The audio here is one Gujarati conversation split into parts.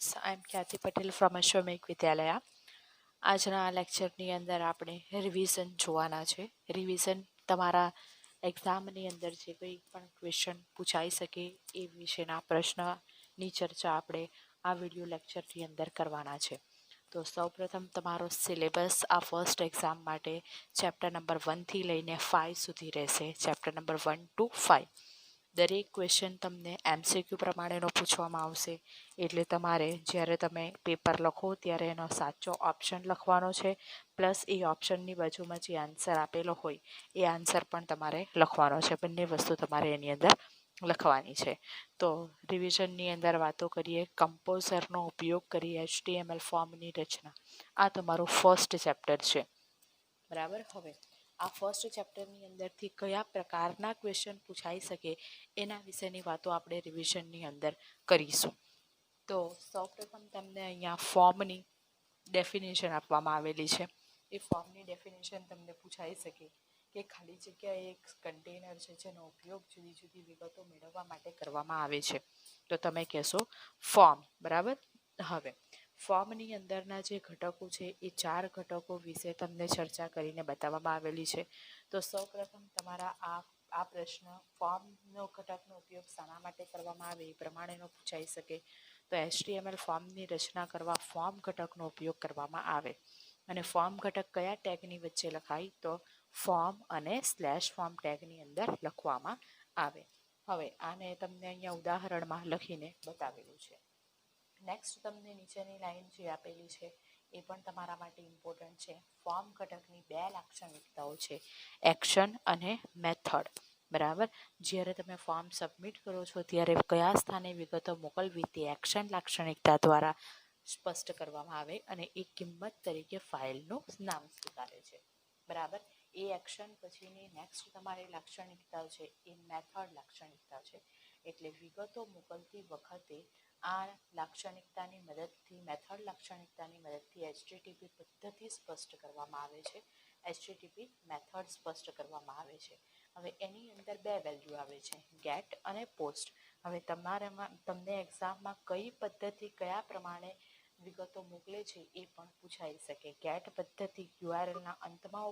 students, I am Khyati Patel from Ashwamekh Vidyalaya. આજના આ લેક્ચરની અંદર આપણે રિવિઝન જોવાના છે. રિવિઝન તમારા એક્ઝામની અંદર જે કંઈ પણ ક્વેશ્ચન પૂછાઈ શકે એ વિશેના પ્રશ્નની ચર્ચા આપણે આ વિડીયો લેક્ચરની અંદર કરવાના છે. તો સૌપ્રથમ તમારો સિલેબસ આ ફર્સ્ટ એક્ઝામ માટે ચેપ્ટર નંબર 1થી લઈને 5 સુધી રહેશે. Chapter number 1 to 5. દરેક ક્વેશ્ચન તમને MCQ પ્રમાણેનો પૂછવામાં આવશે, એટલે તમારે જ્યારે તમે પેપર લખો ત્યારે એનો સાચો ઓપ્શન લખવાનો છે, પ્લસ એ ઓપ્શનની બાજુમાં જે આન્સર આપેલો હોય એ આન્સર પણ તમારે લખવાનો છે. બંને વસ્તુ તમારે એની અંદર લખવાની છે. તો રિવિઝનની અંદર વાતો કરીએ, કમ્પોઝરનો ઉપયોગ કરી HTML ફોર્મની રચના. આ તમારું ફર્સ્ટ ચેપ્ટર છે, બરાબર. હવે આ ફર્સ્ટ ચેપ્ટરની અંદરથી કયા પ્રકારના ક્વેશ્ચન પૂછાઈ શકે એના વિશેની વાતો આપણે રિવિઝનની અંદર કરીશું. તો સૌપ્રથમ તમને અહીંયા ફોર્મની ડેફિનેશન આપવામાં આવેલી છે. એ ફોર્મની ડેફિનેશન તમને પૂછાઈ શકે કે ખાલી જગ્યાએ એક કન્ટેનર છે જેનો ઉપયોગ જુદી જુદી વિગતો મેળવવા માટે કરવામાં આવે છે, તો તમે કહેશો ફોર્મ, બરાબર. હવે ફોર્મની અંદરના જે ઘટકો છે એ 4 ઘટકો વિશે તમને ચર્ચા કરીને બતાવવામાં આવેલી છે. તો સૌપ્રથમ તમારા આ પ્રશ્ન ફોર્મનો ઘટકનો ઉપયોગ શાના માટે કરવામાં આવે એ પ્રમાણેનો પૂછાઈ શકે. તો HTML ફોર્મની રચના કરવા ફોર્મ ઘટકનો ઉપયોગ કરવામાં આવે. અને ફોર્મ ઘટક કયા ટેગની વચ્ચે લખાય? તો ફોર્મ અને /ફોર્મ ટેગની અંદર લખવામાં આવે. હવે આને તમને અહીંયા ઉદાહરણમાં લખીને બતાવેલું છે. નેક્સ્ટ તમને નીચેની લાઈન જે આપેલી છે એ પણ તમારા માટે ઇમ્પોર્ટન્ટ છે. ફોર્મ ઘટકની 2 લાક્ષણિકતાઓ છે, એક્શન અને મેથડ, બરાબર. જ્યારે તમે ફોર્મ સબમિટ કરો છો ત્યારે કયા સ્થાને વિગતો મોકલવી તે એક્શન લાક્ષણિકતા દ્વારા સ્પષ્ટ કરવામાં આવે અને એ કિંમત તરીકે ફાઇલનું નામ સ્વીકારે છે, બરાબર. એ એક્શન પછીની નેક્સ્ટ તમારી લાક્ષણિકતા છે એ મેથડ લાક્ષણિકતા છે. એટલે વિગતો મોકલતી વખતે આ લાક્ષણિકતાની મદદથી, મેથડ લાક્ષણિકતાની મદદથી HTTP પદ્ધતિ સ્પષ્ટ કરવામાં આવે છે, HTTP મેથડ સ્પષ્ટ કરવામાં આવે છે. હવે એની અંદર 2 વેલ્યુ આવે છે, ગેટ અને પોસ્ટ. હવે તમને એક્ઝામમાં કઈ પદ્ધતિ કયા પ્રમાણે વિગતો મોકલે છે એ પણ પૂછાઈ શકે. ગેટ પદ્ધતિ URLના અંતમાં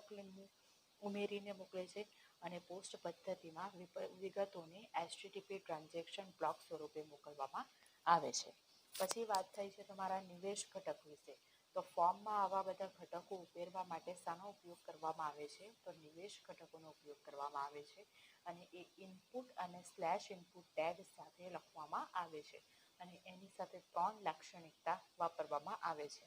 ઉમેરીને મોકલે છે અને પોસ્ટ પદ્ધતિમાં વિગતોને HTTP ટ્રાન્ઝેક્શન બ્લોક સ્વરૂપે મોકલવામાં આવે છે. પછી વાત થઈ છે તમારા નિવેશ ઘટક વિશે. તો ફોર્મમાં આવા બધા ઘટકો ઉમેરવા માટે શાનો ઉપયોગ કરવામાં આવે છે? તો નિવેશ ઘટકોનો ઉપયોગ કરવામાં આવે છે અને એ ઇનપુટ અને /ઇનપુટ ટેગ સાથે લખવામાં આવે છે અને એની સાથે 3 લાક્ષણિકતા વાપરવામાં આવે છે.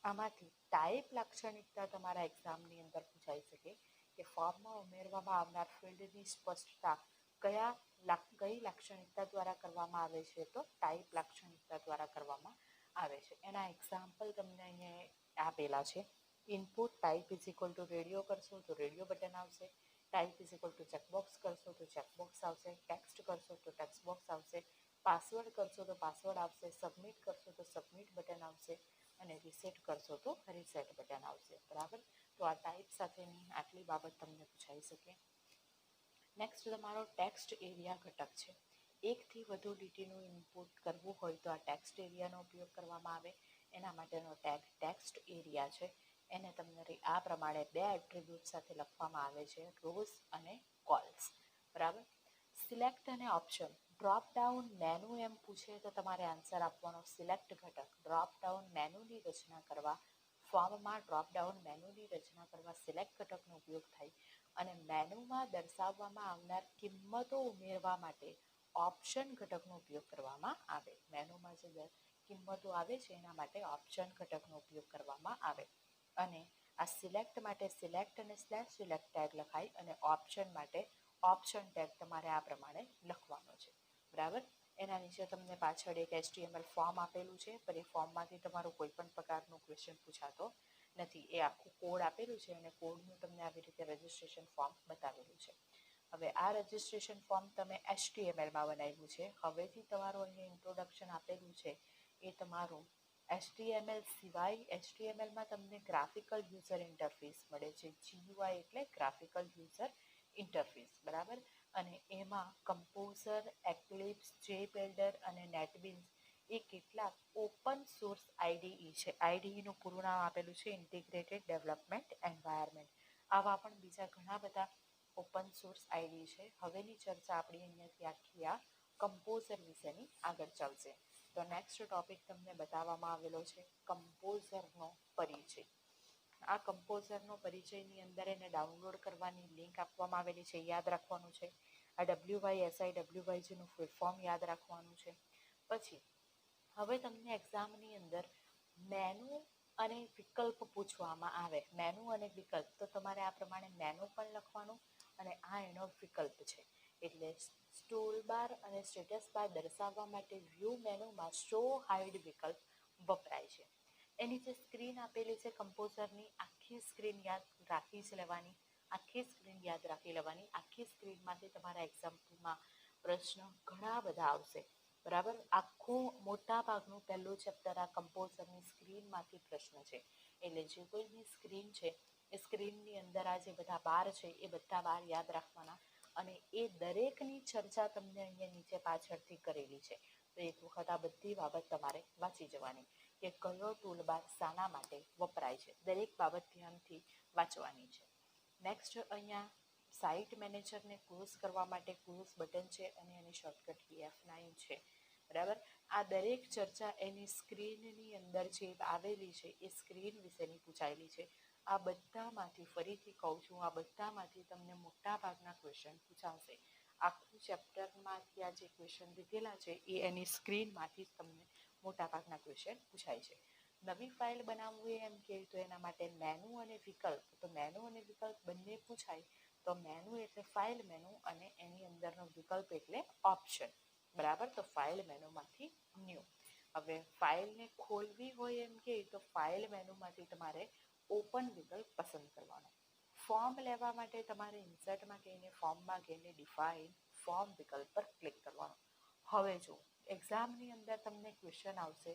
આમાંથી ટાઈપ લાક્ષણિકતા તમારા એક્ઝામની અંદર પૂછાઈ શકે કે ફોર્મમાં ઉમેરવામાં આવનાર ફિલ્ડની સ્પષ્ટતા કઈ લાક્ષણિકતા દ્વારા કરવામાં આવે છે? તો ટાઈપ લાક્ષણિકતા દ્વારા કરવામાં આવે છે. એના એક્ઝામ્પલ તમને અહીંયા આપેલા છે. ઇનપુટ ટાઈપ રેડિયો કરશો તો રેડિયો બટન આવશે, ટાઈપ ચેકબોક્સ કરશો તો ચેકબોક્સ આવશે, ટેક્સ્ટ કરશો તો ટેક્સ્ટ બોક્સ આવશે, પાસવર્ડ કરશો તો પાસવર્ડ આવશે, સબમિટ કરશો તો સબમિટ બટન આવશે અને રીસેટ કરશો તો રીસેટ બટન આવશે, બરાબર. તો આ ટાઈપ સાથેની આટલી બાબત તમને પૂછાઈ શકે. નેક્સ્ટ તમારો ટેક્સ્ટ એરિયા ઘટક છે. એકથી વધુ લીટીનું ઇનપુટ કરવું હોય તો આ ટેક્સ્ટ એરિયાનો ઉપયોગ કરવામાં આવે. એના માટેનો ટેગ ટેક્સ્ટ એરિયા છે. એને તમને આ પ્રમાણે 2 એટ્રીબ્યુટ સાથે લખવામાં આવે છે, રોઝ અને કોલ્સ, બરાબર. સિલેક્ટ અને ઓપ્શન. ડ્રોપ ડાઉન મેનુ એમ પૂછે તો તમારે આન્સર આપવાનો સિલેક્ટ ઘટક. ડ્રોપ ડાઉન મેનુની રચના કરવા ફોર્મમાં ડ્રોપ ડાઉન મેનુની રચના કરવા સિલેક્ટ ઘટકનો ઉપયોગ થાય અને મેનુમાં દર્શાવવામાં આવનાર કિંમતો ઉમેરવા માટે ઓપ્શન ઘટકનો ઉપયોગ કરવામાં આવે. મેનુમાં જે કિંમતો આવે છે એના માટે ઓપ્શન ઘટકનો ઉપયોગ કરવામાં આવે. અને આ સિલેક્ટ માટે સિલેક્ટ અને /સિલેક્ટ ટેગ લખાય અને ઓપ્શન માટે ઓપ્શન ટેગ તમારે આ પ્રમાણે લખવાનો છે, બરાબર. એના નીચે તમને પાછળ એક HTML ફોર્મ આપેલું છે, પણ એ ફોર્મમાંથી તમારું કોઈ પણ પ્રકારનું ક્વેશ્ચન પૂછાતો નથી. એ આખું કોડ આપેલું છે અને કોડનું તમને આવી રીતે રજિસ્ટ્રેશન ફોર્મ બતાવેલું છે. હવે આ રજિસ્ટ્રેશન ફોર્મ તમે HTMLમાં બનાવ્યું છે. હવેથી તમારું અહીંયા ઇન્ટ્રોડક્શન આપેલું છે એ તમારું HTML સિવાય HTMLમાં તમને ગ્રાફિકલ યુઝર ઇન્ટરફેસ મળે છે. GUI એટલે ગ્રાફિકલ યુઝર ઇન્ટરફેસ, બરાબર. અને એમાં કમ્પોઝર, એક્લિપ્સ, JBuilder અને નેટબીન્સ એ કેટલાક ઓપન સોર્સ આઈડીઈ છે. આઈડીઈનું પૂરું નામ આપેલું છે ઇન્ટિગ્રેટેડ ડેવલપમેન્ટ એન્વાયરમેન્ટ. આવા પણ બીજા ઘણા બધા ઓપન સોર્સ આઈડી છે. હવેની ચર્ચા આપણી અહીંયાથી આખી આ કમ્પોઝર વિશેની આગળ ચાલશે. તો નેક્સ્ટ ટોપિક તમને બતાવવામાં આવેલો છે કમ્પોઝરનો પરિચય. આ કમ્પોઝરનો પરિચયની અંદર એને ડાઉનલોડ કરવાની લિંક આપવામાં આવેલી છે, યાદ રાખવાનું છે. આ WYSIWYGનું ફૂલ ફોર્મ યાદ રાખવાનું છે. પછી હવે તમને એક્ઝામની અંદર મેનુ અને વિકલ્પ પૂછવામાં આવે. મેનુ અને વિકલ્પ, તો તમારે આ પ્રમાણે મેનુ પણ લખવાનું અને આ એનો વિકલ્પ છે. એટલે ટૂલ બાર અને સ્ટેટસ બાર દર્શાવવા માટે વ્યૂ મેનુમાં શો હાઇડ વિકલ્પ વપરાય છે. એની જે સ્ક્રીન આપેલી છે કમ્પોઝરની, આખી સ્ક્રીન યાદ રાખી જ લેવાની. આખી સ્ક્રીન યાદ રાખી લેવાની. આખી સ્ક્રીનમાંથી તમારા એક્ઝામ્પલમાં પ્રશ્ન ઘણા બધા આવશે. બરાબર, આખું મોટા ભાગનું પહેલું ચેપ્ટર આ કમ્પોઝરની સ્ક્રીનમાંથી પ્રશ્ન છે. એટલે જે કોઈની સ્ક્રીન છે એ સ્ક્રીનની અંદર આ જે બધા બાર છે એ બધા બાર યાદ રાખવાના અને એ દરેકની ચર્ચા તમને અહીંયા નીચે પાછળથી કરેલી છે. તો એક વખત આ બધી બાબત તમારે વાંચી જવાની કે કયો ટૂલબાર શાના માટે વપરાય છે. દરેક બાબત ધ્યાનથી વાંચવાની છે. નેક્સ્ટ અહીંયા સાઇટ મેનેજરને ક્લોઝ કરવા માટે ક્લોઝ બટન છે અને એની શોર્ટકટ કી F9 છે. બરાબર, આ દરેક ચર્ચા એની સ્ક્રીનની અંદર જે આવેલી છે એ સ્ક્રીન વિશેની પૂછાયેલી છે. આ બધામાંથી ફરીથી કહું છું, આ બધામાંથી તમને મોટા ભાગના ક્વેશ્ચન પૂછાશે. આખું ચેપ્ટરમાંથી આ જે ક્વેશ્ચન લીધેલા છે એ એની સ્ક્રીનમાંથી જ તમને મોટા ભાગના ક્વેશ્ચન પૂછાય છે. નવી ફાઇલ બનાવવી એમ કે તો એના માટે મેનુ અને વિકલ્પ, તો મેનુ અને વિકલ્પ બંને પૂછાય. તો મેનુ એટલે ફાઇલ મેનુ અને એની અંદરનો વિકલ્પ એટલે ઓપ્શન. બરાબર, તો ફાઇલ મેનુમાંથી ન્યૂ. હવે ફાઇલને ખોલવી હોય એમ કે તો ફાઇલ મેનુમાંથી તમારે ઓપન વિકલ્પ પસંદ કરવાનો. ફોર્મ લેવા માટે તમારે ઇન્સર્ટમાં ગઈને ફોર્મમાં ગઈને ડિફાઇન ફોર્મ વિકલ્પ પર ક્લિક કરવાનું. હવે જો એક્ઝામની અંદર તમને ક્વેશ્ચન આવશે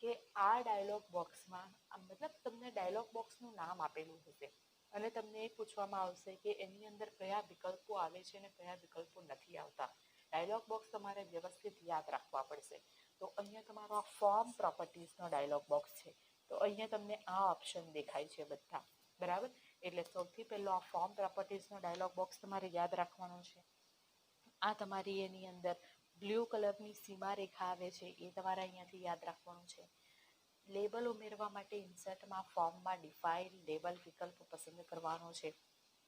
કે આ ડાયલોગ બોક્સમાં, મતલબ તમને ડાયલોગ બોક્સનું નામ આપેલું હશે અને તમને એ પૂછવામાં આવશે કે એની અંદર કયા વિકલ્પો આવે છે અને કયા વિકલ્પો નથી આવતા. ડાયલોગ બોક્સ તમારે વ્યવસ્થિત યાદ રાખવા પડશે. તો અહીંયા તમારો આ ફોર્મ પ્રોપર્ટીઝનો ડાયલોગ બોક્સ છે. તો અહીંયા તમને આ ઓપ્શન દેખાય છે બધા. બરાબર, એટલે સૌથી પહેલો આ ફોર્મ પ્રોપર્ટીઝનો ડાયલોગ બોક્સ તમારે યાદ રાખવાનો છે. આ તમારી એની અંદર બ્લુ કલરની સીમા રેખા આવે છે એ તમારે અહીંયાથી યાદ રાખવાનું છે. લેબલ ઉમેરવા માટે ઇન્સર્ટમાં ફોર્મમાં ડિફાઇન લેબલ વિકલ્પ પસંદ કરવાનો છે.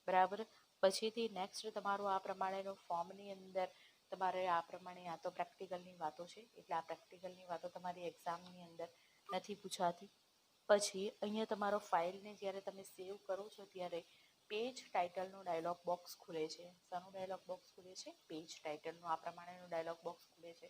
બરાબર, પછીથી નેક્સ્ટ તમારું આ પ્રમાણેનું ફોર્મની અંદર તમારે આ પ્રમાણે, આ તો પ્રેક્ટિકલની વાતો છે એટલે આ પ્રેક્ટિકલની વાતો તમારી એક્ઝામની અંદર નથી પૂછાતી. પછી અહીંયા તમારો ફાઇલને જ્યારે તમે સેવ કરો છો ત્યારે પેજ ટાઇટલનું ડાયલોગ બોક્સ ખુલે છે. શાનું ડાયલોગ બોક્સ ખુલે છે? પેજ ટાઇટલનું. આ પ્રમાણેનું ડાયલોગ બોક્સ ખુલે છે.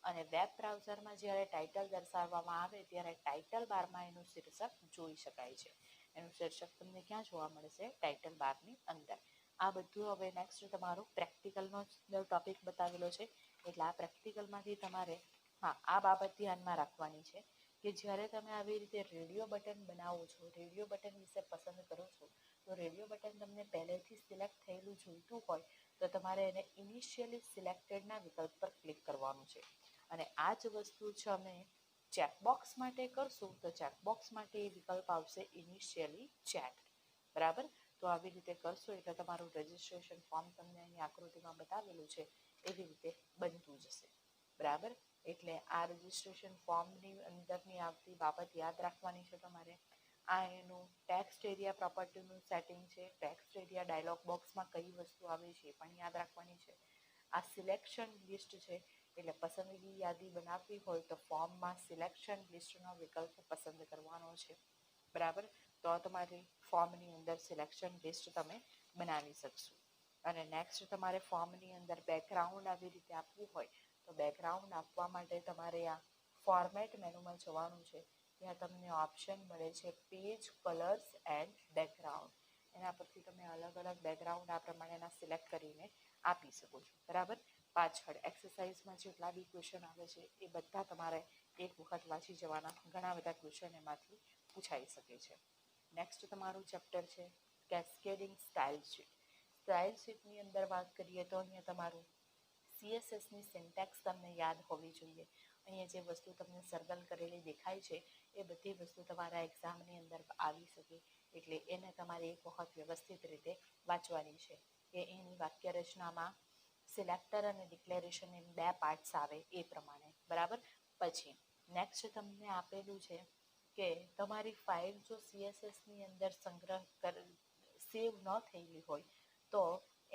અને વેબ બ્રાઉઝરમાં જ્યારે ટાઇટલ દર્શાવવામાં આવે ત્યારે ટાઇટલ બારમાં એનું શીર્ષક જોઈ શકાય છે. એનું શીર્ષક તમને ક્યાં જોવા મળશે? ટાઇટલ બારની અંદર. આ બધું હવે નેક્સ્ટ તમારું પ્રેક્ટિકલનો ટોપિક બતાવેલો છે. એટલે આ પ્રેક્ટિકલમાંથી તમારે આ બાબત ધ્યાનમાં રાખવાની છે કે જ્યારે તમે આવી રીતે રેડિયો બટન બનાવો છો, રેડિયો બટન વિશે પસંદ કરો છો, તો રેડિયો બટન તમને પહેલેથી સિલેક્ટ થયેલું જોઈતું હોય તો તમારે એને ઇનિશિયલી સિલેક્ટેડના વિકલ્પ પર ક્લિક કરવાનું છે. અને આ જ વસ્તુ છે અમે ચેકબોક્સ માટે કરશું તો ચેકબોક્સ માટે એ વિકલ્પ આવશે ઇનિશિયલી ચેક. બરાબર, તો આવી રીતે કરશો એટલે તમારું રજિસ્ટ્રેશન ફોર્મ તમને અહીં આકૃતિમાં બતાવેલું છે એવી રીતે બનતું જશે. બરાબર, એટલે આ રજિસ્ટ્રેશન ફોર્મની અંદરની આવતી બાબત યાદ રાખવાની છે તમારે. આ એનું ટેક્સ્ટ એરિયા પ્રોપર્ટીનું સેટિંગ છે. ટેક્સ્ટ એરિયા ડાયલોગ બોક્સમાં કઈ વસ્તુ આવે છે એ પણ યાદ રાખવાની છે. આ સિલેક્શન લિસ્ટ છે એટલે પસંદગી યાદી બનાવવી હોય તો ફોર્મમાં સિલેક્શન લિસ્ટનો વિકલ્પ પસંદ કરવાનો છે. બરાબર, તો તમારી ફોર્મની અંદર સિલેક્શન લિસ્ટ તમે બનાવી શકશો. અને નેક્સ્ટ તમારે ફોર્મની અંદર બેકગ્રાઉન્ડ આવી રીતે આપવું હોય તો બેકગ્રાઉન્ડ આપવા માટે તમારે આ ફોર્મેટ મેનુમાં જવાનું છે. ત્યાં તમને ઓપ્શન મળે છે પેજ કલર્સ એન્ડ બેકગ્રાઉન્ડ. એના પરથી તમે અલગ અલગ બેકગ્રાઉન્ડ આ પ્રમાણેના સિલેક્ટ કરીને આપી શકો છો. બરાબર, પાછળ એક્સરસાઇઝમાં જેટલા બી ક્વેશ્ચન આવે છે એ બધા તમારે એક વખત વાંચી જવાના. ઘણા બધા ક્વેશ્ચન એમાંથી પૂછાઈ શકે છે. નેક્સ્ટ તમારું ચેપ્ટર છે કેસ્કેડિંગ સ્ટાઇલ શીટ. સ્ટાઇલ શીટની અંદર વાત કરીએ તો અહીંયા તમારું CSSની સિન્ટેક્સ તમને યાદ હોવી જોઈએ. અહીંયા જે વસ્તુ તમને સર્કલ કરેલી દેખાય છે એ બધી વસ્તુ તમારા એક્ઝામની અંદર આવી શકે, એટલે એને તમારે એક વખત વ્યવસ્થિત રીતે વાંચવાની છે કે એની વાક્ય રચનામાં સિલેક્ટર અને ડિક્લેરેશન એમ બે પાર્ટ્સ આવે એ પ્રમાણે, બરાબર. પછી નેક્સ્ટ તમને આપેલું છે કે તમારી ફાઇલ જો CSSની અંદર સેવ ન થયેલી હોય તો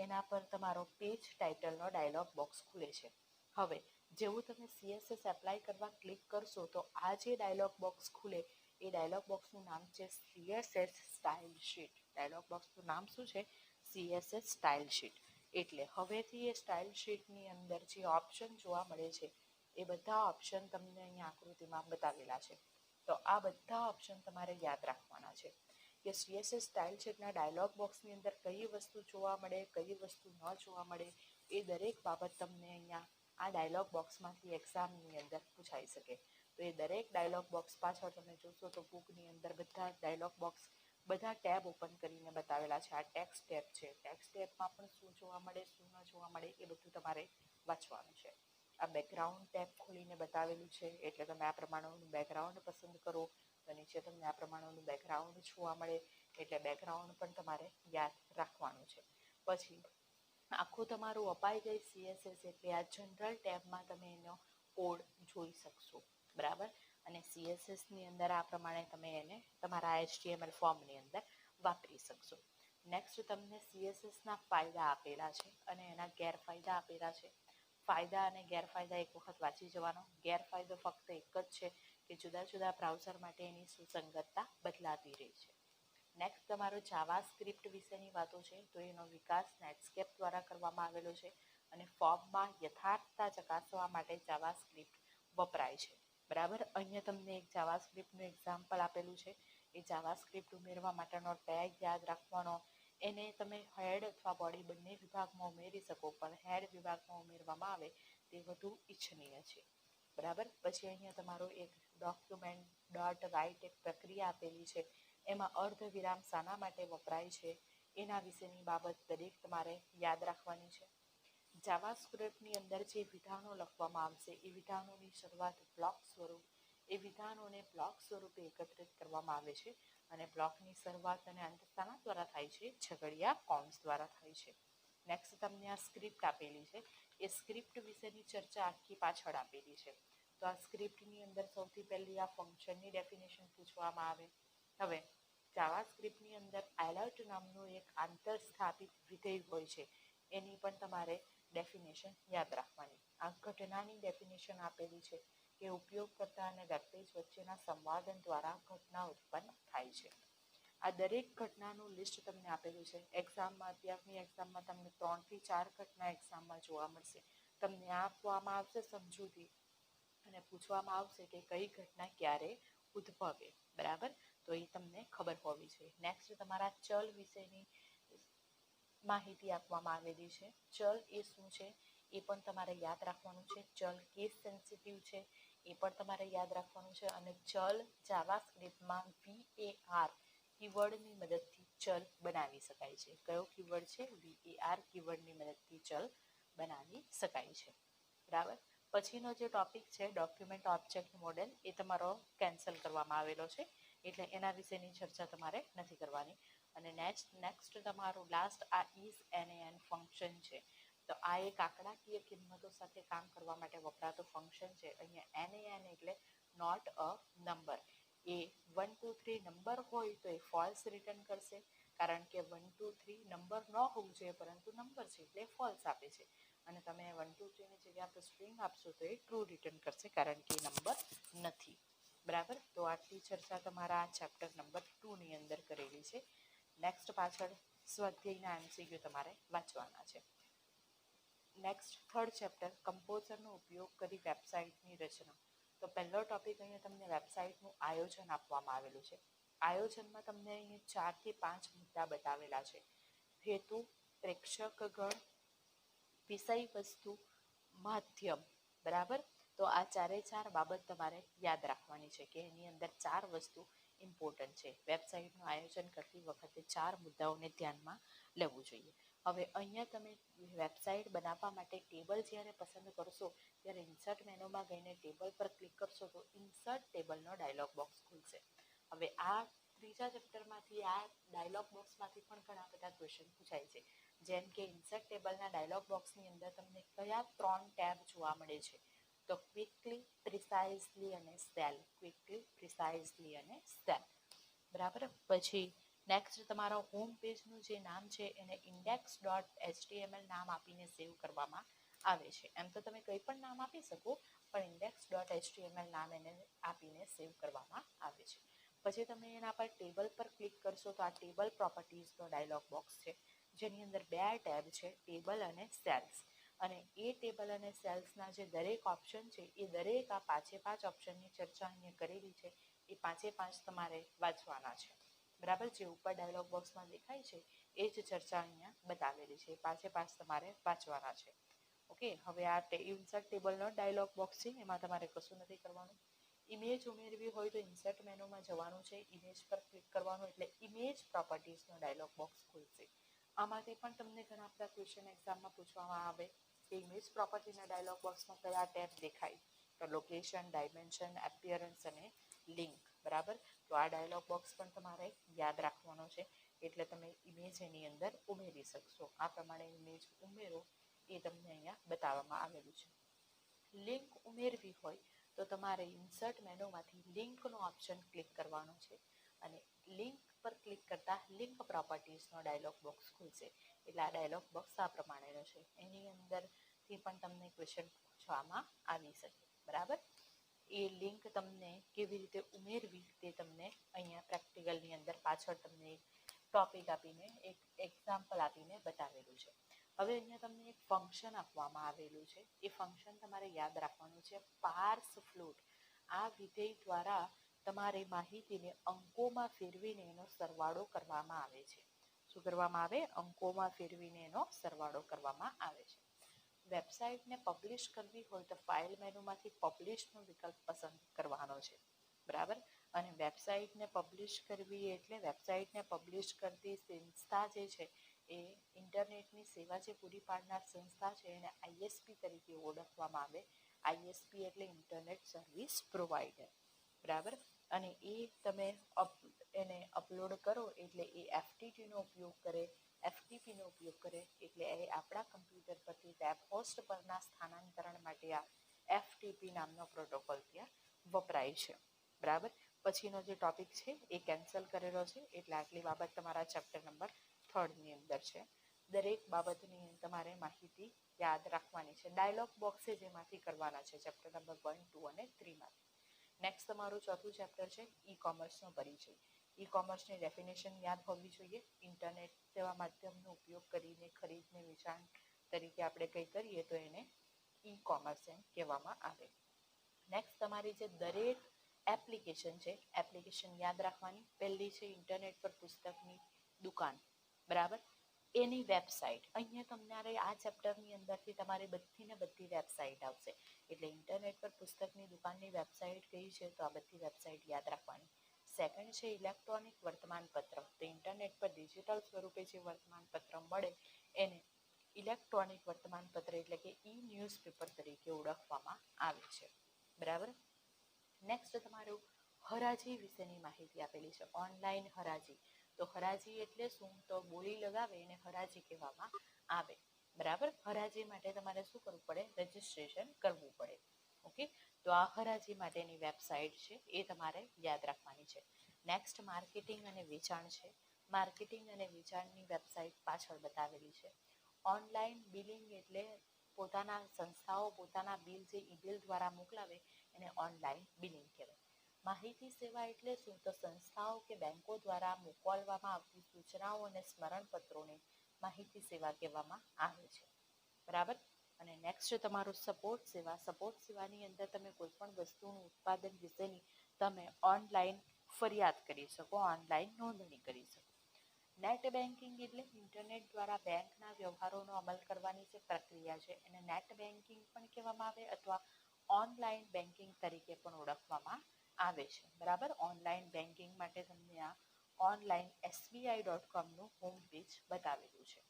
એના પર તમારો પેજ ટાઇટલનો ડાયલોગ બોક્સ ખુલે છે. હવે જેવું તમે CSS એપ્લાય કરવા ક્લિક કરશો તો આ જે ડાયલોગ બોક્સ ખુલે એ ડાયલોગ બોક્સનું નામ છે CSS સ્ટાઇલ શીટ. ડાયલોગ બોક્સનું નામ શું છે? CSS style sheet. એટલે હવેથી એ સ્ટાઇલ શીટની અંદર જે ઓપ્શન જોવા મળે છે એ બધા ઓપ્શન તમને અહીંયા આકૃતિમાં બતાવેલા છે. તો આ બધા ઓપ્શન તમારે યાદ રાખવાના છે કે CSS સ્ટાઇલ શીટના ડાયલોગ બોક્સની અંદર કઈ વસ્તુ જોવા મળે, કઈ વસ્તુ ન જોવા મળે, એ દરેક બાબત તમને અહીંયા આ ડાયલોગ બોક્સમાંથી એક્ઝામની અંદર પૂછાઈ શકે. તો એ દરેક ડાયલોગ બોક્સ પાછળ તમે જોશો તો બુકની અંદર બધા ડાયલોગ બોક્સ બધા ટેબ ઓપન કરીને બતાવેલા છે. આ ટેક્સ્ટ ટેબ છે. ટેક્સ્ટ ટેબમાં પણ શું જોવા મળે, શું ન જોવા મળે એ બધું તમારે વાંચવાનું છે. આ બેકગ્રાઉન્ડ ટેબ ખોલીને બતાવેલું છે, એટલે તમે આ પ્રમાણેનું બેકગ્રાઉન્ડ પસંદ કરો તો નીચે તમને આ પ્રમાણેનું બેકગ્રાઉન્ડ જોવા મળે, એટલે બેકગ્રાઉન્ડ પણ તમારે યાદ રાખવાનું છે. પછી આખું તમારું અપાઈ જાય CSS એટલે આ જનરલ ટેબમાં તમે એનો કોડ જોઈ શકશો, બરાબર. અને CSSની અંદર આ પ્રમાણે તમે એને તમારા HTML ફોર્મની અંદર વાપરી શકશો. નેક્સ્ટ તમને CSSના ફાયદા આપેલા છે અને એના ગેરફાયદા આપેલા છે. ફાયદા અને ગેરફાયદા એક વખત વાંચી જવાનો. ગેરફાયદો ફક્ત એક જ છે કે જુદા જુદા બ્રાઉઝર માટે એની સુસંગતતા બદલાતી રહે છે. નેક્સ્ટ તમારો જાવાસ્ક્રિપ્ટ વિશેની વાતો છે. તો એનો વિકાસ નેટસ્કેપ દ્વારા કરવામાં આવેલો છે અને ફોર્મમાં યથાર્થતા ચકાસવા માટે જાવાસ્ક્રિપ્ટ વપરાય છે, બરાબર. અહીંયા તમને એક જાવાસ્ક્રિપ્ટનું એક્ઝામ્પલ આપેલું છે. એ જાવાસ્ક્રિપ્ટ ઉમેરવા માટેનો ટેગ યાદ રાખવાનો. એને તમે હેડ અથવા બોડી બંને વિભાગમાં ઉમેરી શકો, પણ હેડ વિભાગમાં ઉમેરવામાં આવે તે વધુ ઈચ્છનીય છે, બરાબર. પછી અહીંયા તમારો એક ડોક્યુમેન્ટ ડોટ રાઇટ એક પ્રક્રિયા આપેલી છે. એમાં અર્ધવિરામ શાના માટે વપરાય છે એના વિશેની બાબત દરેક તમારે યાદ રાખવાની છે. જાવાસ્ક્રિપ્ટની અંદર જે વિધાનો લખવામાં આવશે એ વિધાનોની શરૂઆત બ્લોક સ્વરૂપ એ વિધાનોને બ્લોક સ્વરૂપે એકત્રિત કરવામાં આવે છે અને બ્લોકની શરૂઆત અને અંત શાના દ્વારા થાય છે? છગડિયા કૌંસ દ્વારા થાય છે. નેક્સ્ટ તમને આ સ્ક્રિપ્ટ આપેલી છે. એ સ્ક્રિપ્ટ વિશેની ચર્ચા આખી પાછળ આપેલી છે. તો આ સ્ક્રિપ્ટની અંદર સૌથી પહેલી આ ફંક્શનની ડેફિનેશન પૂછવામાં આવે. હવે જાવાસ્ક્રિપ્ટની અંદર એલર્ટ નામનું એક આંતરસ્થાપિત વિધેય હોય છે, એની પણ તમારે ડેફિનેશન યાદ રાખવાની. આ ઘટનાની ડેફિનેશન આપેલી છે કે ઉપયોગકર્તા અને વેબપેજ વચ્ચેના સંવાદન દ્વારા ઘટના ઉત્પન્ન થાય છે. આ દરેક ઘટનાનું લિસ્ટ તમને આપેલું છે. એક્ઝામમાં અત્યારની એક્ઝામમાં તમને 3 થી 4 ઘટના એક્ઝામમાં જોવા મળશે. તમને આપવામાં આવશે સમજૂતી અને પૂછવામાં આવશે કે કઈ ઘટના ક્યારે ઉદ્ભવે, બરાબર. તો એ તમને ખબર હોવી જોઈએ. નેક્સ્ટ તમારા ચલ વિશેની માહિતી આપવામાં આવેલી છે. ચલ એ શું છે એ પણ તમારે યાદ રાખવાનું છે. ચલ કેસ સેન્સિટિવ છે એ પણ તમારે યાદ રાખવાનું છે. અને ચલ જાવાસ્ક્રિપ્ટમાં VAR કીવર્ડની મદદથી ચલ બનાવી શકાય છે. કયો કીવર્ડ છે? VAR કીવર્ડની મદદથી ચલ બનાવી શકાય છે, બરાબર. પછીનો જે ટોપિક છે ડોક્યુમેન્ટ ઓબ્જેક્ટ મોડેલ, એ તમારો કેન્સલ કરવામાં આવેલો છે, એટલે એના વિશેની ચર્ચા તમારે નથી કરવાની. અને નેક્સ્ટ તમારું લાસ્ટ આ ઇઝ NaN ફંક્શન છે. તો આ એક આંકડાકીય કિંમતો સાથે કામ કરવા માટે વપરાતું ફંક્શન છે. અહીંયા NaN એટલે નોટ અ નંબર. એ 1 2 3 નંબર હોય તો એ ફોલ્સ રિટર્ન કરશે, કારણ કે 1 2 3 નંબર ન હોવું જોઈએ પરંતુ નંબર છે એટલે ફોલ્સ આપે છે. અને તમે 1 2 3 ની જગ્યાએ આપણે સ્ટ્રિંગ આપશો તો એ ટ્રુ રિટર્ન કરશે, કારણ કે એ નંબર નથી, બરાબર. તો આટલી ચર્ચા તમારા ચેપ્ટર નંબર 2ની અંદર કરેલી છે. નેક્સ્ટ પાછળ સ્વાધ્યાયના MCQ તમારે વાંચવાના છે. નેક્સ્ટ થર્ડ ચેપ્ટર કમ્પોઝરનો ઉપયોગ કરી વેબસાઇટની રચના. તો પહેલો ટોપિક અહીંયા તમને વેબસાઇટનું આયોજન આપવામાં આવેલું છે. આયોજનમાં તમને અહીંયા 4 થી 5 મુદ્દા બતાવેલા છે. હેતુ, પ્રેક્ષકગણ, વિષય વસ્તુ, માધ્યમ, બરાબર. તો આ 4 બાબત તમારે યાદ રાખવાની છે કે એની અંદર 4 વસ્તુ ઇમ્પોર્ટન્ટ છે. વેબસાઇટનું આયોજન કરતી વખતે 4 મુદ્દાઓને ધ્યાનમાં લેવું જોઈએ. હવે અહીંયા તમે વેબસાઇટ બનાવવા માટે ટેબલ જ્યારે પસંદ કરશો ત્યારે ઇન્સર્ટ મેનુમાં ગઈને ટેબલ પર ક્લિક કરશો તો ઇન્સર્ટ ટેબલનો ડાયલોગ બોક્સ ખુલશે. હવે આ ત્રીજા ચેપ્ટરમાંથી આ ડાયલોગ બોક્સમાંથી પણ ઘણા બધા ક્વેશ્ચન પૂછાય છે. જેમ કે ઇન્સર્ટ ટેબલના ડાયલોગ બોક્સની અંદર તમને કયા 3 ટેબ જોવા મળે છે? તો ક્વિકલી, પ્રિસાઇઝલી અને સેલ. ક્વિકલી, પ્રિસાઇઝલી અને સેલ. બરાબર. પછી નેક્સ્ટ તમારો હોમ પેજનું જે નામ છે એને index.html નામ આપીને સેવ કરવામાં આવે છે. એમ તો તમે કંઈ પણ નામ આપી શકો, પણ index.html નામ એને આપીને સેવ કરવામાં આવે છે. પછી તમે એના પર ટેબલ પર ક્લિક કરશો તો આ ટેબલ પ્રોપર્ટીઝનો ડાયલોગ બોક્સ છે, જેની અંદર 2 ટેબ છે, ટેબલ અને સેલ્સ. અને એ ટેબલ અને સેલ્સના જે દરેક ઓપ્શન છે એ દરેક આ 5 ઓપ્શનની ચર્ચા અહીંયા કરેલી છે. એ 5 તમારે વાંચવાના છે. બરાબર. જે ઉપર ડાયલોગ બોક્સમાં દેખાય છે એ જ ચર્ચા અહીંયા બતાવેલી છે. 5 તમારે વાંચવાના છે. ઓકે. હવે આ ઇન્સર્ટ ટેબલનો ડાયલોગ બોક્સ છે, એમાં તમારે કશું નથી કરવાનું. ઇમેજ ઉમેરવી હોય તો ઇન્સર્ટ મેનુમાં જવાનું છે, ઇમેજ પર ક્લિક કરવાનું એટલે ઇમેજ પ્રોપર્ટીઝનો ડાયલોગ બોક્સ ખુલશે. આમાંથી પણ તમને ઘણા બધા ક્વેશ્ચન એક્ઝામમાં પૂછવામાં આવે કે ઇમેજ પ્રોપર્ટીના ડાયલોગ બોક્સમાં કયા ટેબ દેખાય? તો લોકેશન, ડાયમેન્શન, એપિયરન્સ અને લિંક. બરાબર. તો આ ડાયલોગ બોક્સ પણ તમારે યાદ રાખવાનો છે, એટલે તમે ઇમેજ એની અંદર ઉમેરી શકશો. આ પ્રમાણે ઇમેજ ઉમેરો એ તમને અહીંયા બતાવવામાં આવેલું છે. લિંક ઉમેરવી હોય તો તમારે ઇન્સર્ટ મેનુમાંથી લિંકનો ઓપ્શન ક્લિક કરવાનો છે અને લિંક પર ક્લિક કરતા લિંક પ્રોપર્ટીઝનો ડાયલોગ બોક્સ ખુલશે. એટલે આ ડાયલોગ બોક્સ આ પ્રમાણેનો છે. એની અંદરથી પણ તમને ક્વેશ્ચન પૂછવામાં આવી શકે. બરાબર. એ લિંક તમને કેવી રીતે ઉમેરવી તે તમને અહીંયા પ્રેક્ટિકલની અંદર પાછળ તમને એક ટોપિક આપીને, એક એક્ઝામ્પલ આપીને બતાવેલું છે. હવે અહીંયા તમને એક ફંક્શન આપવામાં આવેલું છે. એ ફંક્શન તમારે યાદ રાખવાનું છે, પાર્સ ફ્લોટ. આ વિધેય દ્વારા તમારે માહિતીને અંકોમાં ફેરવીને એનો સરવાળો કરવામાં આવે છે. શું કરવામાં આવે? અંકોમાં ફેરવીને એનો સરવાળો કરવામાં આવે છે. વેબસાઇટને પબ્લિશ કરવી હોય તો ફાઇલ મેનુમાંથી પબ્લિશનો વિકલ્પ પસંદ કરવાનો છે. બરાબર. અને વેબસાઇટને પબ્લિશ કરવી એટલે વેબસાઇટને પબ્લિશ કરતી સંસ્થા જે છે એ ઇન્ટરનેટની સેવા જે પૂરી પાડનાર સંસ્થા છે એને આઈએસપી તરીકે ઓળખવામાં આવે. આઈએસપી એટલે ઇન્ટરનેટ સર્વિસ પ્રોવાઈડર. બરાબર. અને એ તમે એને અપલોડ કરો એટલે એ એફટીપીનો ઉપયોગ કરે. એફટીપીનો ઉપયોગ કરે એટલે એ આપણા કમ્પ્યુટર પરથી વેબ હોસ્ટ પરના સ્થાનાંતરણ માટે આ એફટીપી નામનો પ્રોટોકોલ ત્યાં વપરાય છે. બરાબર. પછીનો જે ટોપિક છે એ કેન્સલ કરેલો છે, એટલે આટલી બાબત તમારા ચેપ્ટર નંબર 3ની અંદર છે. દરેક બાબતની તમારે માહિતી યાદ રાખવાની છે. ડાયલોગ બોક્સે જેમાંથી કરવાના છે ચેપ્ટર નંબર 1, 2 અને 3માંથી. નેક્સ્ટ તમારું ચોથું ચેપ્ટર છે ઈ કોમર્સનો પરિચય. ઈ કોમર્સની ડેફિનેશન યાદ હોવી જોઈએ. ઇન્ટરનેટ જેવા માધ્યમનો ઉપયોગ કરીને ખરીદ ને વેચાણ તરીકે આપણે કંઈ કરીએ તો એને ઈ કોમર્સ એમ કહેવામાં આવે. નેક્સ્ટ તમારી જે દરેક એપ્લિકેશન છે, એપ્લિકેશન યાદ રાખવાની. પહેલી છે ઇન્ટરનેટ પર પુસ્તકની દુકાન. બરાબર. એની વેબસાઇટ. અહીંયા તમારે આ ચેપ્ટરની અંદરથી તમારે બધી વેબસાઇટ આવશે. એટલે ઇન્ટરનેટ પર પુસ્તકની દુકાનની વેબસાઇટ કઈ છે તો આ બધી વેબસાઇટ યાદ રાખવાની. સેકન્ડ છે ઇલેક્ટ્રોનિક વર્તમાનપત્ર. તો ઇન્ટરનેટ પર ડિજિટલ સ્વરૂપે જે વર્તમાનપત્ર મળે એને ઇલેક્ટ્રોનિક વર્તમાનપત્ર એટલે કે ઈ ન્યૂઝપેપર તરીકે ઓળખવામાં આવે છે. બરાબર. નેક્સ્ટ તમારું હરાજી વિશેની માહિતી આપેલી છે. ઓનલાઈન હરાજી. તો હરાજી એટલે શું? તો બોલી લગાવે એને હરાજી કહેવામાં આવે. બરાબર. હરાજી માટે તમારે શું કરવું પડે? રજિસ્ટ્રેશન કરવું પડે. ઓકે. તો આ હરાજી માટેની વેબસાઇટ છે એ તમારે યાદ રાખવાની છે. નેક્સ્ટ માર્કેટિંગ અને વેચાણ છે. માર્કેટિંગ અને વેચાણની વેબસાઇટ પાછળ બતાવેલી છે. ઓનલાઈન બિલિંગ એટલે પોતાના સંસ્થાઓ પોતાના બિલ જે ઈ બિલ દ્વારા મોકલાવે એને ઓનલાઈન બિલિંગ કહેવાય. માહિતી સેવા એટલે શું? તો સંસ્થાઓ કે બેંકો દ્વારા મોકલવામાં આવતી સૂચનાઓ અને સ્મરણપત્રોને માહિતી સેવા કહેવામાં આવે છે. બરાબર. અને નેક્સ્ટ તમારું સપોર્ટ સેવા. સપોર્ટ સેવાની અંદર તમે કોઈ પણ વસ્તુનું ઉત્પાદન વિશેની તમે ઓનલાઈન ફરિયાદ કરી શકો, ઓનલાઈન નોંધણી કરી શકો. નેટ બેન્કિંગ એટલે ઇન્ટરનેટ દ્વારા બેંકના વ્યવહારોનો અમલ કરવાની જે પ્રક્રિયા છે એને નેટ બેન્કિંગ પણ કહેવામાં આવે અથવા ઓનલાઈન બેન્કિંગ તરીકે પણ ઓળખવામાં આવે છે. બરાબર. ઓનલાઈન બેન્કિંગ માટે તમને આ ઓનલાઈન SBI.comનું હોમ પેજ બતાવેલું છે.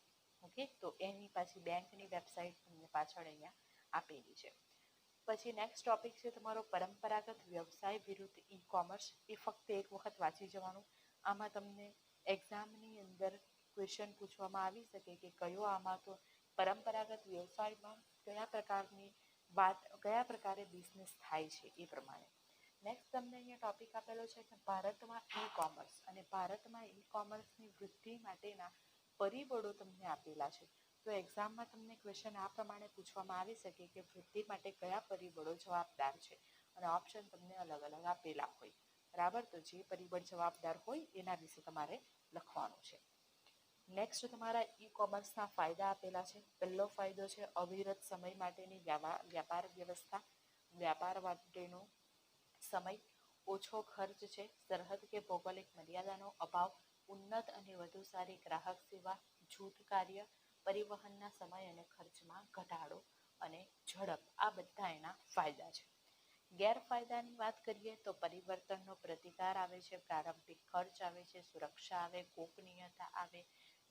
ઓકે, તો એની પાછી બેંકની વેબસાઇટ તમને પાછળ અહીંયા આપેલી છે. પછી નેક્સ્ટ ટોપિક છે તમારો પરંપરાગત વ્યવસાય વિરુદ્ધ ઈ કોમર્સ. એ ફક્ત એક વખત વાંચી જવાનું. આમાં તમને એક્ઝામની અંદર ક્વેશ્ચન પૂછવામાં આવી શકે કે કયો આમાં તો પરંપરાગત વ્યવસાયમાં કયા પ્રકારે બિઝનેસ થાય છે એ પ્રમાણે. નેક્સ્ટ તમને અહીંયા ટોપિક આપેલો છે કે ભારતમાં ઈ કોમર્સ, અને ભારતમાં ઈ કોમર્સની વૃદ્ધિ માટેના પરિબળો તમને આપેલા છે. તો એક્ઝામમાં તમને ક્વેશ્ચન આ પ્રમાણે પૂછવામાં આવી શકે કે વૃદ્ધિ માટે કયા પરિબળો જવાબદાર છે, અને ઓપ્શન તમને અલગ અલગ આપેલા હોય. બરાબર, તો જે પરિબળ જવાબદાર હોય એના વિશે તમારે લખવાનું છે. નેક્સ્ટ તમારા ઈ કોમર્સના ફાયદા આપેલા છે. પહેલો ફાયદો છે અવિરત સમય માટેની વ્યાપાર વ્યવસ્થા. વ્યાપાર માટેનો સમય ઓછો ખર્ચ છે, સરહદ કે ભૌગોલિક મર્યાદાનો અભાવ, ઉન્નત અને વધુ સારી ગ્રાહક સેવા, જૂથ કાર્ય, પરિવહનના સમય અને ખર્ચમાં ઘટાડો અને ઝડપ. આ બધા એના ફાયદા છે. ગેરફાયદાની વાત કરીએ તો પરિવર્તનનો પ્રતિકાર આવે છે, પ્રારંભિક ખર્ચ આવે છે, સુરક્ષા આવે, ગોપનીયતા આવે,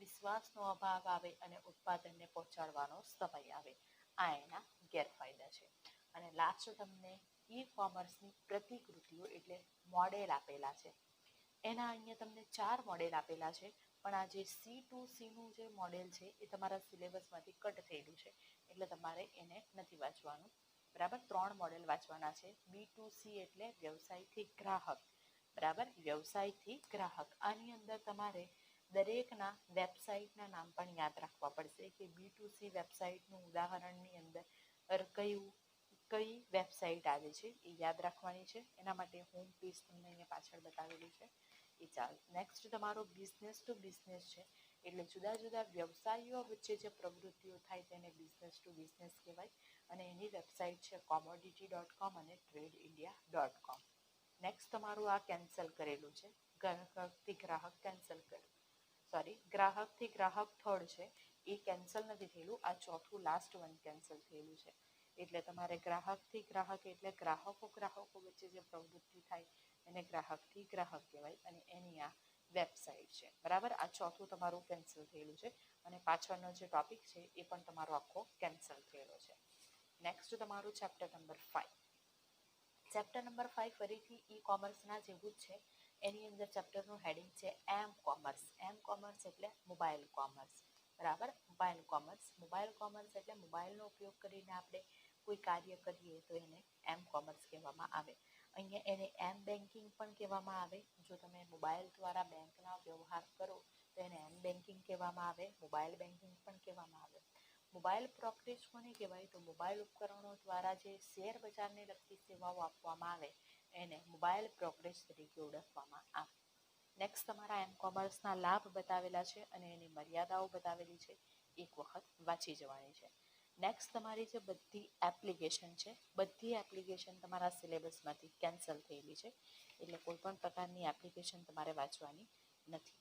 વિશ્વાસનો અભાવ આવે અને ઉત્પાદનને પહોંચાડવાનો સમય આવે. આ એના ગેરફાયદા છે. અને લાસ્ટ તમને ઈ કોમર્સની પ્રતિકૃતિઓ એટલે મોડેલ આપેલા છે. એના અહીંયા તમને 4 મોડેલ આપેલા છે, પણ આ જે C2Cનું જે મોડેલ છે એ તમારા સિલેબસમાંથી કટ થયેલું છે, એટલે તમારે એને નથી વાંચવાનું. બરાબર, 3 મોડેલ વાંચવાના છે. B2C એટલે વ્યવસાયથી ગ્રાહક. બરાબર, વ્યવસાયથી ગ્રાહક. આની અંદર તમારે દરેકના વેબસાઇટના નામ પણ યાદ રાખવા પડશે કે B2C વેબસાઇટનું ઉદાહરણની અંદર કઈ વેબસાઇટ આવે છે એ યાદ રાખવાની છે. એના માટે હોમ પેજ તમને અહીંયા પાછળ બતાવેલું છે એ ચાલ. નેક્સ્ટ તમારો બિઝનેસ ટુ બિઝનેસ છે, એટલે જુદા જુદા વ્યવસાયીઓ વચ્ચે જે પ્રવૃત્તિઓ થાય તેને બિઝનેસ ટુ બિઝનેસ કહેવાય, અને એની વેબસાઇટ છે commodity.com અને tradeindia.com. નેક્સ્ટ તમારું આ કેન્સલ કરેલું છે, ગ્રાહકથી ગ્રાહક થર્ડ છે, એ કેન્સલ નથી થયેલું. આ ચોથું લાસ્ટ વન કેન્સલ થયેલું છે. એટલે તમારે ગ્રાહકથી ગ્રાહક એટલે ગ્રાહકો વચ્ચે જે પ્રવૃત્તિ થાય એને ગ્રાહકથી ગ્રાહક કહેવાય, અને એની આ વેબસાઇટ છે. બરાબર, આ ચોથું તમારું કેન્સલ થયેલું છે, અને પાછળનો જે ટોપિક છે એ પણ તમારો આખો કેન્સલ થયેલો છે. નેક્સ્ટ તમારું ચેપ્ટર નંબર 5. ચેપ્ટર નંબર 5 ફરીથી ઈ કોમર્સના જેવું જ છે. એની અંદર ચેપ્ટરનું હેડિંગ છે એમ કોમર્સ. એમ કોમર્સ એટલે મોબાઈલ કોમર્સ. બરાબર, મોબાઈલ કોમર્સ એટલે મોબાઈલનો ઉપયોગ કરીને આપણે કોઈ કાર્ય કરીએ તો એને એમ કોમર્સ કહેવામાં આવે. અહીંયા એને એમ બેન્કિંગ પણ કહેવામાં આવે. જો તમે મોબાઈલ દ્વારા બેંકના વ્યવહાર કરો તો એને એમ બેન્કિંગ કહેવામાં આવે, મોબાઈલ બેન્કિંગ પણ કહેવામાં આવે. મોબાઈલ બ્રોકરેજ કોને કહેવાય? તો મોબાઈલ ઉપકરણો દ્વારા જે શેર બજારને લગતી સેવાઓ આપવામાં આવે એને મોબાઈલ બ્રોકરેજ તરીકે ઓળખવામાં આવે. નેક્સ્ટ તમારા એમ કોમર્સના લાભ બતાવેલા છે અને એની મર્યાદાઓ બતાવેલી છે, એક વખત વાંચી જવાની છે. નેક્સ્ટ તમારી જે બધી એપ્લિકેશન છે, બધી એપ્લિકેશન તમારા સિલેબસમાંથી કેન્સલ થયેલી છે, એટલે કોઈ પણ પ્રકારની એપ્લિકેશન તમારે વાંચવાની નથી.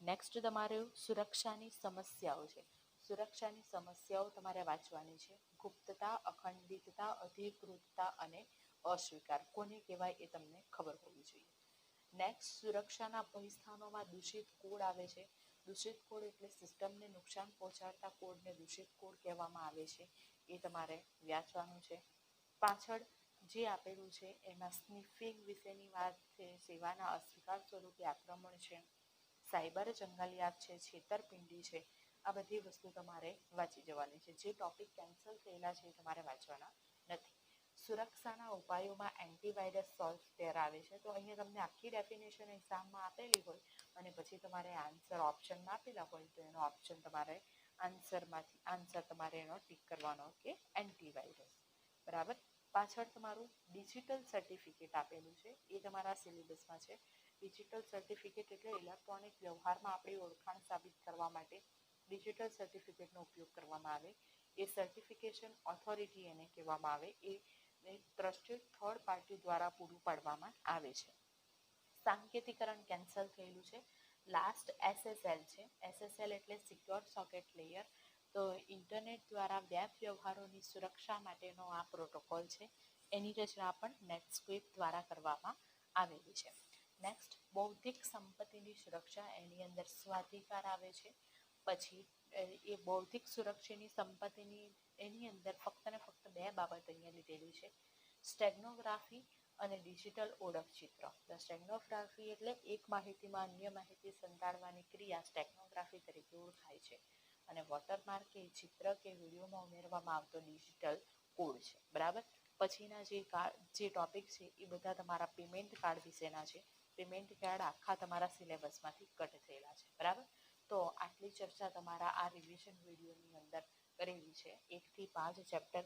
નેક્સ્ટ તમારું સુરક્ષાની સમસ્યાઓ છે. સુરક્ષાની સમસ્યાઓ તમારે વાંચવાની છે. ગુપ્તતા, અખંડિતતા, અધિકૃતતા અને અસ્વીકાર કોને કહેવાય એ તમને ખબર હોવી જોઈએ. નેક્સ્ટ સુરક્ષાના ભયસ્થાનોમાં દૂષિત કોડ આવે છે. દૂષિત કોડ એટલે સિસ્ટમને નુકસાન પહોંચાડતા કોડને દૂષિત કોડ કહેવામાં આવે છે, એ તમારે વાંચવાનું છે. પાછળ જે આપેલું છે એમાં સ્નિફિંગ વિશેની વાત છે, સેવાના અસ્વીકાર સ્વરૂપે આક્રમણ છે, સાયબર જંગલિયાત છે, છેતરપિંડી છે. આ બધી વસ્તુ તમારે વાંચી જવાની છે. જે ટોપિક કેન્સલ થયેલા છે એ તમારે વાંચવાના નથી. સુરક્ષાના ઉપાયોમાં એન્ટીવાયરસ સોફ્ટવેર આવે છે. તો અહીંયા તમને આખી ડેફિનેશન એક્ઝામમાં આપેલી હોય અને પછી તમારે આન્સર ઓપ્શનમાં આપેલા હોય તો એનો ઓપ્શન તમારે આન્સર તમારે એનો ટીક કરવાનો કે એન્ટીવાયરસ. બરાબર, પાછળ તમારું ડિજિટલ સર્ટિફિકેટ આપેલું છે, એ તમારા સિલેબસમાં છે. ડિજિટલ સર્ટિફિકેટ એટલે ઇલેક્ટ્રોનિક વ્યવહારમાં આપણી ઓળખાણ સાબિત કરવા માટે ડિજિટલ સર્ટિફિકેટનો ઉપયોગ કરવામાં આવે. એ સર્ટિફિકેશન ઓથોરિટી એને કહેવામાં આવે. એ ટ્રસ્ટેડ થર્ડ પાર્ટી દ્વારા પૂરું પાડવામાં આવે છે. સાંકેતિકરણ કેન્સલ થયેલું છે. લાસ્ટ SSL છે. SSL એટલે સિક્યોર સોકેટ લેયર. તો ઇન્ટરનેટ દ્વારા વેબ વ્યવહારોની સુરક્ષા માટેનો આ પ્રોટોકોલ છે. એની રચના પણ નેટસ્ક્રિપ્ટ દ્વારા કરવામાં આવેલી છે. નેક્સ્ટ બૌદ્ધિક સંપત્તિની સુરક્ષા, એની અંદર સ્વાધિકાર આવે છે. પછી એ બૌદ્ધિક સુરક્ષાની સંપત્તિની એની અંદર ફક્ત ને ફક્ત બે બાબત અહીંયા લીધેલી છે, સ્ટેગ્નોગ્રાફી અને ડિજિટલ ઓળખચિત્ર. સ્ટેગ્નોગ્રાફી એટલે એક માહિતીમાં અન્ય માહિતી સંતાડવાની ક્રિયા સ્ટેગ્નોગ્રાફી તરીકે ઓળખાય છે, અને વોટરમાર્ક એ ચિત્ર કે વિડીયોમાં ઉમેરવામાં આવતો ડિજિટલ કોડ છે. બરાબર. પછીના જે ટોપિક છે એ બધા તમારા પેમેન્ટ કાર્ડ વિશેના છે. પેમેન્ટ કાર્ડ આખા તમારા સિલેબસમાંથી કટ થયેલા છે. બરાબર. તો આટલી ચર્ચા તમારા આ રિવિઝન વિડીયોની અંદર કરેલી છે. 1 થી 5 ચેપ્ટર.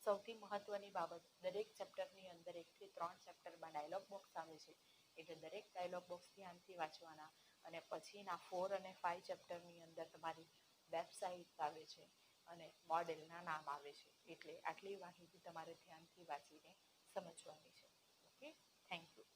સૌથી મહત્વની બાબત, દરેક ચેપ્ટરની અંદર 1 થી 3 ચેપ્ટરમાં ડાયલોગ બોક્સ આવે છે, એટલે દરેક ડાયલોગ બોક્સ ધ્યાનથી વાંચવાના. અને પછીના 4 અને 5 ચેપ્ટરની અંદર તમારી વેબસાઇટ આવે છે અને મોડેલના નામ આવે છે. એટલે આટલી માહિતી તમારે ધ્યાનથી વાંચીને સમજવાની છે. Okay, thank you.